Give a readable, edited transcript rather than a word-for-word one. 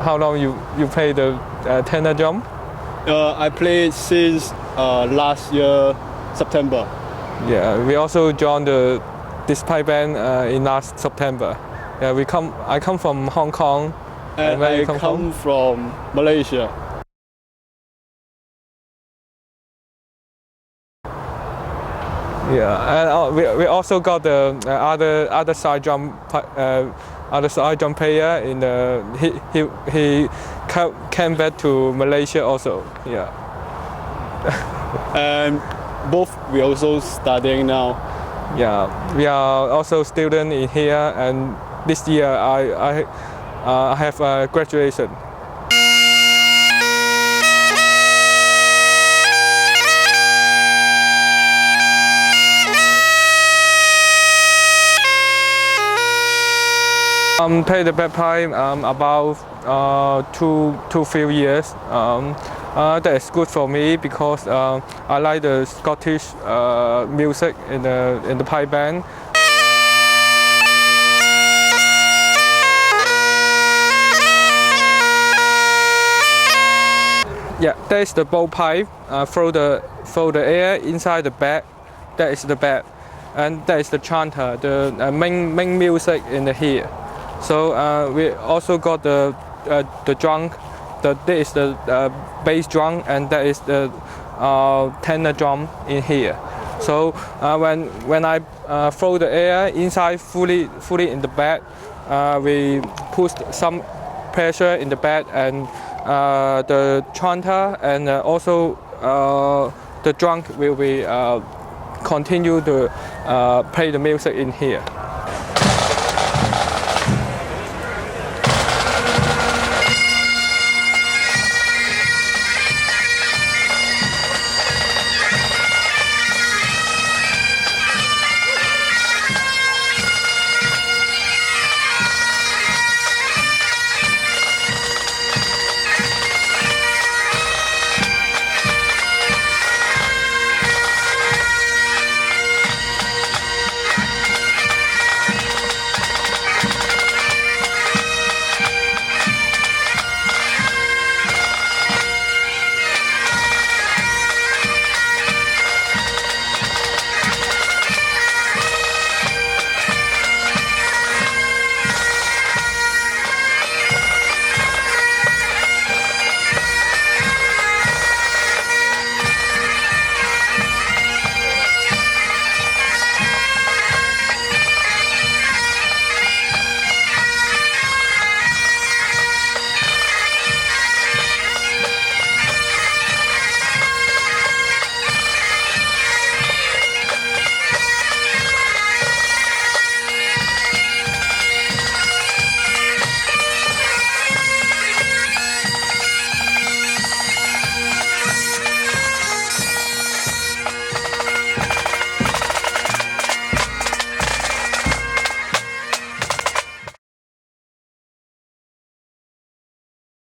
how long you play the tenor drum? I played since last year September. Yeah, we also joined this pipe band in last September. Yeah, I come from Hong Kong. And where you I come from Malaysia. Yeah, and we also got the other side drum player in the he came back to Malaysia also. Yeah. And both we also studying now. Yeah, we are also student in here, and this year I have a graduation. Play the bagpipe about two few years. That is good for me because I like the Scottish music in the pipe band. Yeah, that is the bowl pipe. Throw the air inside the bag. That is the bag, and that is the chanter, the main music in the here. So we also got the drum. That is the bass drum, and that is the tenor drum in here. So when I throw the air inside fully in the bag, we push some pressure in the bag, and the chanter and also the drum will be continue to play the music in here.